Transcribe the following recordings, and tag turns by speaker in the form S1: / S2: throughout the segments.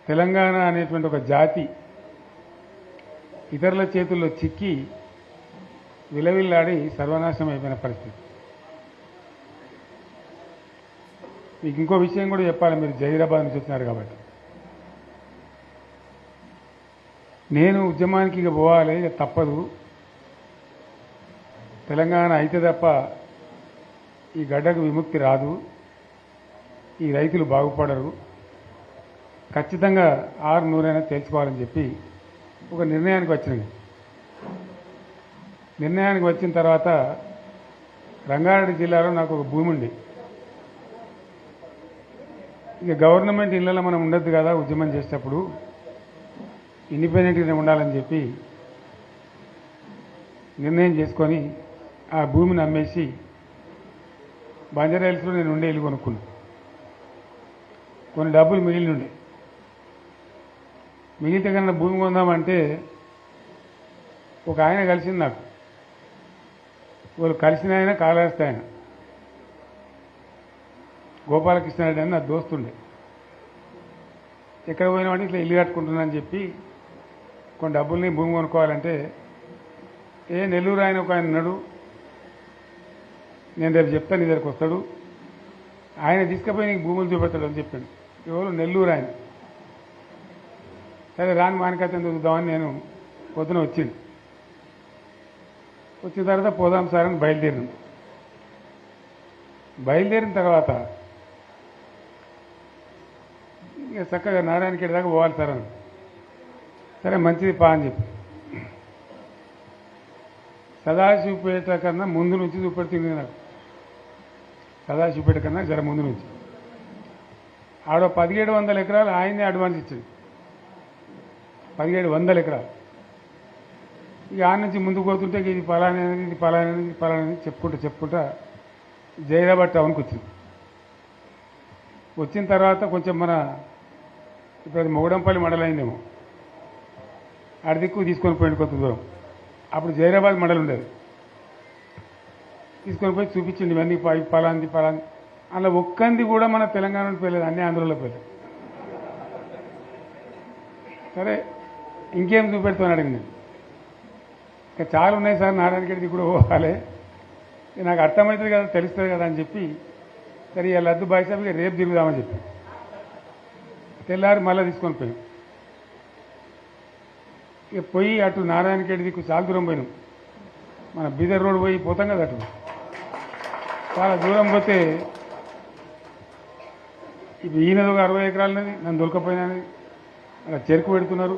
S1: తెలంగాణ అనేటువంటి ఒక జాతి ఇతరుల చేతుల్లో చిక్కి విలవిల్లాడి సర్వనాశనం అయిపోయిన పరిస్థితి. మీకు ఇంకో విషయం కూడా చెప్పాలి, మీరు జహీరాబాద్ నుంచి వచ్చినారు కాబట్టి. నేను ఉద్యమానికి ఇక పోవాలి, ఇక తప్పదు, తెలంగాణ అయితే తప్ప ఈ గడ్డకు విముక్తి రాదు, ఈ రైతులు బాగుపడరు, ఖచ్చితంగా 600 తేల్చుకోవాలని చెప్పి ఒక నిర్ణయానికి వచ్చింది. నిర్ణయానికి వచ్చిన తర్వాత రంగారెడ్డి జిల్లాలో నాకు ఒక భూమి ఉంది. ఇక గవర్నమెంట్ ఇళ్లలో మనం ఉండొద్దు కదా ఉద్యమం చేసేటప్పుడు, ఇండిపెండెంట్గానే ఉండాలని చెప్పి నిర్ణయం చేసుకొని ఆ భూమిని అమ్మేసి బంజారాహిల్స్లో నేను ఉండే ఇల్లు కొనుక్కున్నాను. కొన్ని డబ్బులు మిగిలినుండే, మిగిలితే కన్నా భూమి కొందామంటే ఒక ఆయన కలిసింది నాకు. వాళ్ళు కలిసిన ఆయన కాళహస్తి ఆయన గోపాలకృష్ణారెడ్డి అని నా దోస్తుండే. ఎక్కడ పోయినామంటే ఇట్లా ఇల్లు కట్టుకుంటున్నా అని చెప్పి కొన్ని డబ్బుల్ని భూమి కొనుక్కోవాలంటే, నెల్లూరు ఆయన ఒక ఆయన ఉన్నాడు, నేను రేపు చెప్తాను, నీ దగ్గరికి వస్తాడు, ఆయన తీసుకుపోయి నీకు భూములు చూపెడతాడు అని చెప్పాడు. ఎవరు? నెల్లూరు ఆయన. సరే రాని మానికైతే చూద్దామని నేను పొద్దున వచ్చింది. వచ్చిన తర్వాత పోదాం సార్ అని బయలుదేరినాం. బయలుదేరిన తర్వాత ఇక చక్కగా నారాయణఖేడ్ దాకా పోవాలి సార్ అని. సరే మంచిది పా అని చెప్పి సదాశివపేట కన్నా ముందు నుంచి చూపెడుతుంది నాకు. సదాశివపేట కన్నా జర ముందు నుంచి ఆడ 1700 ఎకరాలు ఆయనే అడ్వాన్స్ ఇచ్చాడు. 1700 ఎకరాలు. ఇక ఆ నుంచి ముందుకు పోతుంటే ఇది పలానది, ఇది పలానది, ఇది పలానది చెప్పుకుంటా జైరాబాద్ టౌన్కి వచ్చింది. వచ్చిన తర్వాత కొంచెం ఇప్పుడు అది మొగడంపల్లి మండలం అయిందేమో, ఆడ దిక్కు తీసుకొని పోయింది కొంత దూరం. అప్పుడు జైరాబాద్ మండలం ఉండేది. తీసుకొని పోయి చూపించండి ఇవన్నీ పలాంది పలాంది. అలా ఒక్కంది కూడా మన తెలంగాణలో పోయలేదు, అన్ని ఆంధ్రలో పోయలేదు. సరే ఇంకేం చూపెడుతున్నాను అడిగింది. ఇంకా చాలా ఉన్నాయి సార్, నారాయణఖేడ్కి కూడా పోవాలి, నాకు అర్థమవుతుంది కదా, తెలుస్తుంది కదా అని చెప్పి సరే ఇక లద్దు బాయ్సాబ్ ఇక రేపు తిరుగుదామని చెప్పి తెల్లారి మళ్ళీ తీసుకొని పోయాం. ఇక పోయి అటు నారాయణఖేడ్ దిక్కు చాలా దూరం పోయినాం. మన బీదర్ రోడ్ పోయి పోతాం కదా, అటు చాలా దూరం పోతే ఇప్పుడు ఈయనది ఒక 60 ఎకరాలనేది నన్ను దొరకపోయినది అలా చెరుకు పెడుతున్నారు.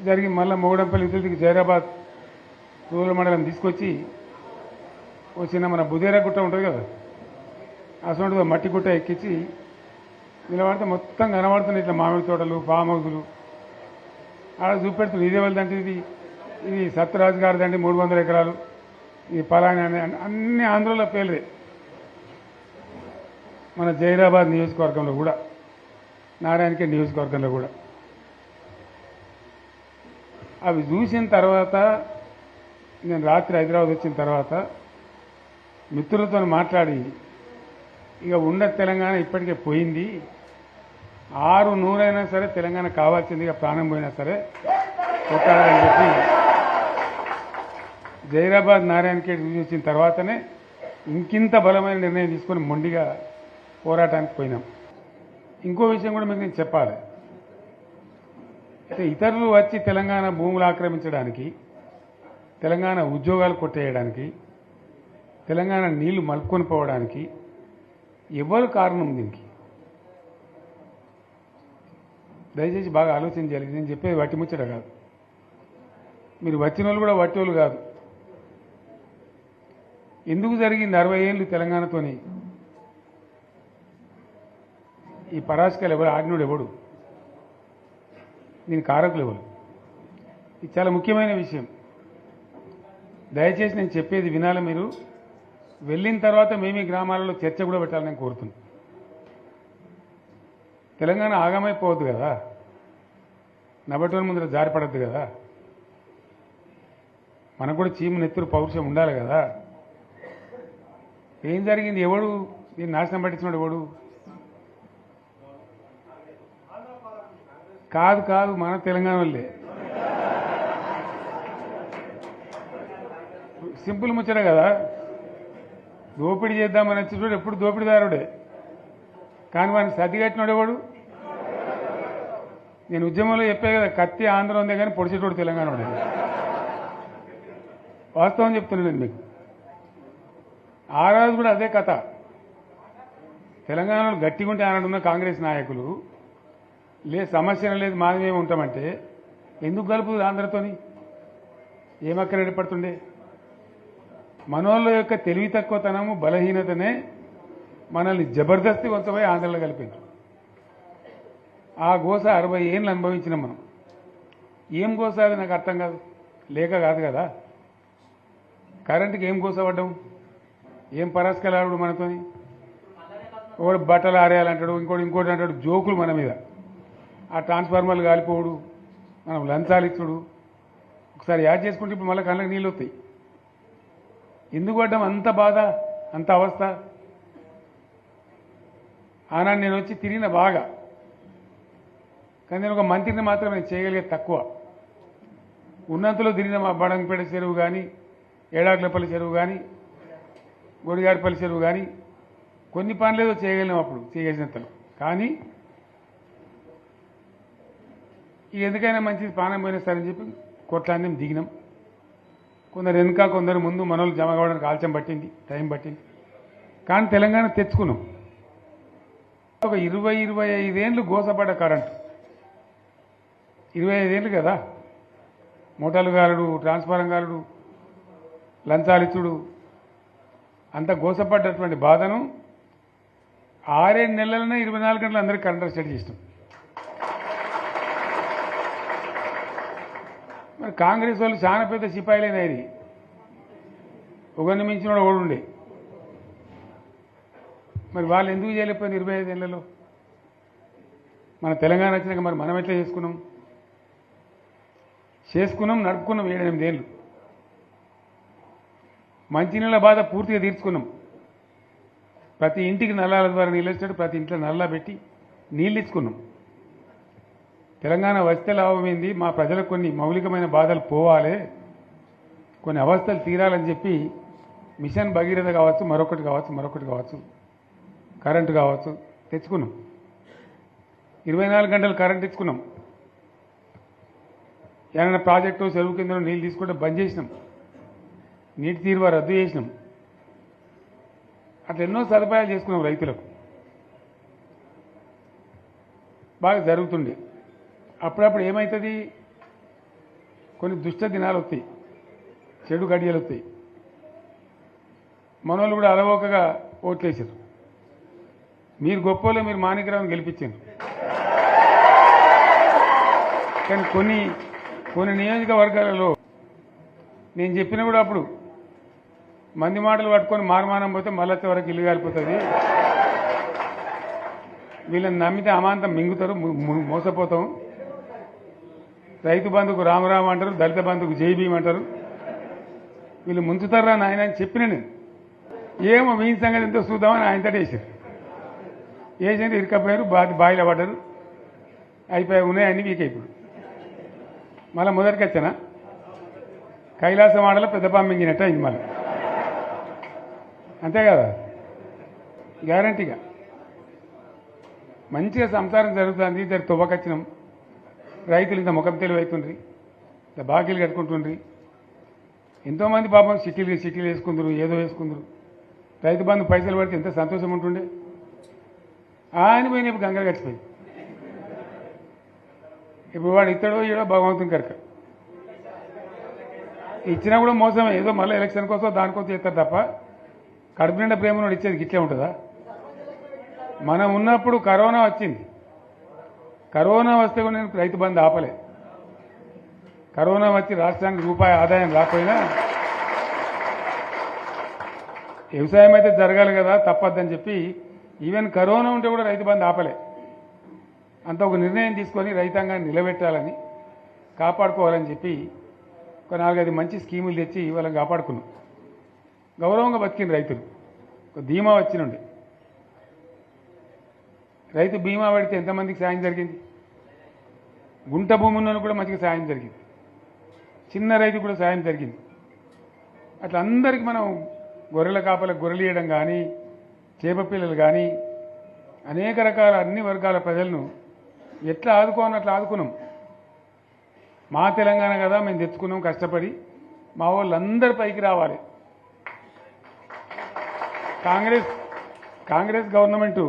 S1: జరిగి మళ్ళీ మొగడంపల్లి ఇతరులకి జైరాబాద్ రూరల్ మండలం తీసుకొచ్చి వచ్చిన మన బుదేరా గుట్ట ఉంటుంది కదా, అసలు మట్టి గుట్ట ఎక్కించి నిలబడితే మొత్తం కనబడుతున్నాయి ఇట్లా మామిడి తోటలు, ఫామ్ హౌజులు. ఆడ చూపెడుతుంది ఇదే వాళ్ళదంటే ఇది సత్యరాజు గారిదండి 300 ఎకరాలు, ఇది పలానా అన్ని ఆంధ్రలో పేర్లే. మన జైరాబాద్ నియోజకవర్గంలో కూడా, నారాయణఖేడ్ నియోజకవర్గంలో కూడా. అవి చూసిన తర్వాత నేను రాత్రి హైదరాబాద్ వచ్చిన తర్వాత మిత్రులతో మాట్లాడి ఇక ఉన్న తెలంగాణ ఇప్పటికే పోయింది, 600 సరే తెలంగాణ కావాల్సింది, ఇక ప్రాణం పోయినా సరే కొట్టాలని చెప్పి జైరాబాద్ నారాయణఖేడ్ చూసి వచ్చిన తర్వాతనే ఇంకింత బలమైన నిర్ణయం తీసుకొని మొండిగా పోరాటానికి పోయినాం. ఇంకో విషయం కూడా మీకు నేను చెప్పాలి. అయితే ఇతరులు వచ్చి తెలంగాణ భూములు ఆక్రమించడానికి, తెలంగాణ ఉద్యోగాలు కొట్టేయడానికి, తెలంగాణ నీళ్లు మలుపుకొని పోవడానికి ఎవరు కారణం? దీనికి దయచేసి బాగా ఆలోచన చేయాలి. నేను చెప్పేది వట్టి ముచ్చట కాదు, మీరు వచ్చిన వాళ్ళు కూడా వట్టి వాళ్ళు కాదు. ఎందుకు జరిగింది 60 ఏళ్ళు తెలంగాణతోని? ఈ పరాశకాలు ఎవరు? ఆజ్ఞుడు ఎవడు? దీని కారకులు ఎవరు? ఇది చాలా ముఖ్యమైన విషయం. దయచేసి నేను చెప్పేది వినాలి. మీరు వెళ్ళిన తర్వాత మేమీ గ్రామాలలో చర్చ కూడా పెట్టాలని నేను కోరుతున్నాను. తెలంగాణ ఆగమైపోవద్దు కదా, నబటోని ముందర జారిపడద్దు కదా, మనకు కూడా చీము నెత్తురు పౌరుషం ఉండాలి కదా. ఏం జరిగింది? ఎవడు దీన్ని నాశనం పట్టించినాడు? ఎవడు? కాదు కాదు మన తెలంగాణ వాళ్ళే. సింపుల్ ముచ్చట కదా. దోపిడీ చేద్దామని వచ్చి చూడు ఎప్పుడు దోపిడీదారుడే, కానీ వాడిని సర్దిగట్టినోడు ఎవడు? నేను ఉద్యమంలో చెప్పే కదా, కత్తి ఆంధ్ర ఉందే కానీ పొడిచేటోడు తెలంగాణ వాడే. వాస్తవం చెప్తున్నాను నేను మీకు. ఆ రోజు కూడా అదే కథ. తెలంగాణలో గట్టిగా ఉంటే ఆనాడున్న కాంగ్రెస్ నాయకులు సమస్య లేదు మాది మేము ఉంటామంటే ఎందుకు కలుపుతుంది ఆంధ్రతోని? ఏమక్కడ ఏర్పడుతుండే? మనోళ్ళ యొక్క తెలివి తక్కువతనము బలహీనతనే మనల్ని జబర్దస్తి వంచబోయి ఆంధ్రలో కలిపించు. ఆ గోస 60 ఏళ్ళు అనుభవించినాం మనం. ఏం గోస అది నాకు అర్థం కాదు. లేక కాదు కదా. కరెంటుకి ఏం గోస పడ్డాం? ఏం పరాస్కలాడు మనతోని? ఒకడు బట్టలు ఆరేయాలంటాడు, ఇంకోటి అంటాడు. జోకులు మన మీద. ఆ ట్రాన్స్ఫార్మర్లు కాలిపోవడు, మనం లంచాలు ఇచ్చుడు. ఒకసారి యాడ్ చేసుకుంటే ఇప్పుడు మళ్ళీ కళ్ళకి నీళ్ళు వస్తాయి. ఎందుకు పడ్డాం అంత బాధ, అంత అవస్థ? ఆనాడు నేను వచ్చి తిరిగిన బాగా, కానీ నేను ఒక మంత్రిని మాత్రం నేను చేయగలిగేది తక్కువ. ఉన్నంతలో తిరిగిన మా బడంగపేట చెరువు కానీ, ఏడాకులపల్లి చెరువు కానీ, గొడిగాడిపల్లి చెరువు కానీ కొన్ని పనులేదో చేయగలిగినాం అప్పుడు చేసినంతలో. కానీ ఎందుకైనా మంచిది పానం పోయినా సరే అని చెప్పి కొట్లాడినాం, దిగినాం. కొందరు వెనుక కొందరు ముందు మనోళ్ళు జమ కావడానికి ఆలస్యం పట్టింది, టైం పట్టింది. కానీ తెలంగాణ తెచ్చుకున్నాం. ఒక 20-25 ఏళ్ళు గోసపడ్డ కరెంటు. 25 ఏళ్ళు కదా. మోటార్లు గాలుడు, ట్రాన్స్ఫారం గాలుడు, లంచాలిచ్చుడు, అంత గోసపడ్డటువంటి బాధను 6-7 నెలలనే 24 గంటలు అందరికీ కరెంట్ స్టడీ చేసినాం. మరి కాంగ్రెస్ వాళ్ళు చాలా పెద్ద సిపాయిలైనది. ఒకరిని మించిన వాడు ఓడుండే. మరి వాళ్ళు ఎందుకు చేయలేకపోయింది 25 ఏళ్లలో? మన తెలంగాణ వచ్చినాక మరి మనం ఎట్లా చేసుకున్నాం నడుపుకున్నాం 7-8 ఏళ్ళు. మంచినీళ్ళ బాధ పూర్తిగా తీర్చుకున్నాం. ప్రతి ఇంటికి నల్లాల ద్వారా నీళ్ళు వచ్చాడు, ప్రతి ఇంట్లో నల్లా పెట్టి నీళ్ళు ఇచ్చుకున్నాం. తెలంగాణ వస్తే లాభమైంది, మా ప్రజలకు కొన్ని మౌలికమైన బాధలు పోవాలి, కొన్ని అవస్థలు తీరాలని చెప్పి మిషన్ భగీరథ కావచ్చు, మరొకటి కావచ్చు, కరెంటు కావచ్చు తెచ్చుకున్నాం. 24 గంటలు కరెంట్ ఇచ్చుకున్నాం. ఏమైనా ప్రాజెక్టు చెరువు కింద నీళ్ళు తీసుకుంటే బంద్ చేసినాం. నీటి తీరువ రద్దు చేసినాం. అట్లా ఎన్నో సదుపాయాలు చేసుకున్నాం. రైతులకు బాగా జరుగుతుండే. అప్పుడప్పుడు ఏమవుతుంది, కొన్ని దుష్ట దినాలు వస్తాయి, చెడు గడియలు వస్తాయి. మనోళ్ళు కూడా అలవోకగా ఓట్లేసారు. మీరు గొప్పలో మీరు మాణిక్యరావుని గెలిపించారు. కానీ కొన్ని నియోజకవర్గాలలో నేను చెప్పినా కూడా అప్పుడు మంది మాటలు పట్టుకొని మారుమానం పోతే మళ్ళీ వరకు ఇల్లు కాలిపోతుంది, వీళ్ళని నమ్మితే అమాంతం మింగుతారు, మోసపోతాం. రైతు బంధుకు రామరామ అంటారు, దళిత బంధుకు జై భీమ్ అంటారు, వీళ్ళు ముంచుతారా నాయన అని చెప్పిన నేను. ఏమో మీ సంగతి ఎంతో చూద్దామని ఆయనతో వేసారు. వేసింది ఇరుకపోయారు, బాయిలో పడ్డారు, అయిపోయి ఉన్నాయి అన్ని వీక్. ఇప్పుడు మళ్ళీ మొదటికి వచ్చానా కైలాసం ఆడలో పెద్ద పామింగినట్టు అయింది మళ్ళీ. అంతే కదా, గ్యారంటీగా మంచిగా సంసారం జరుగుతుంది. ఇద్దరు తువ్వకొచ్చినాం. రైతులు ఇంత ముఖం తెలివి అవుతుండ్రి, ఇంత బాకీలు కట్టుకుంటుండ్రి. ఎంతోమంది పాపం సిటీలు వేసుకుందరు, ఏదో వేసుకుందరు. రైతు బంధు పైసలు పడితే ఎంత సంతోషం ఉంటుండే. ఆయన పోయిన ఇప్పుడు గంగలు గడిచిపోయింది. ఇప్పుడు వాడు ఇస్తాడో ఏడో భగవంతుని కనుక ఇచ్చినా కూడా మోసమే. ఏదో మళ్ళీ ఎలక్షన్ కోసం దానికోసం చేస్తారు తప్ప కడుపు నిండా ప్రేమను ఇచ్చేది గిట్లే ఉంటుందా? మనం ఉన్నప్పుడు కరోనా వచ్చింది. కరోనా వస్తే కూడా నేను రైతు బంధు ఆపలే. కరోనా వచ్చి రాష్ట్రానికి రూపాయి ఆదాయం రాకపోయినా వ్యవసాయం అయితే జరగాలి కదా, తప్పద్దని చెప్పి ఈవెన్ కరోనా ఉంటే కూడా రైతు బంధు ఆపలే. అంత ఒక నిర్ణయం తీసుకొని రైతాంగాన్ని నిలబెట్టాలని, కాపాడుకోవాలని చెప్పి ఒక 4-5 మంచి స్కీములు తెచ్చి వాళ్ళని కాపాడుకున్నాం. గౌరవంగా బతికిన రైతులు ఒక ధీమా వచ్చినుండే. రైతు బీమా పడితే ఎంతమందికి సాయం జరిగింది? గుంట భూమి ఉన్న కూడా మంచిగా సాయం జరిగింది, చిన్న రైతు కూడా సాయం జరిగింది. అట్లా అందరికీ మనం గొర్రెల కాపలకు గొర్రెలు ఇవ్వడం కానీ, చేప పిల్లలు కానీ, అనేక రకాల అన్ని వర్గాల ప్రజలను ఎట్లా ఆదుకోని అట్లా ఆదుకున్నాం. మా తెలంగాణ కదా మేము తెచ్చుకున్నాం కష్టపడి, మా వాళ్ళందరి పైకి రావాలి. కాంగ్రెస్ గవర్నమెంటు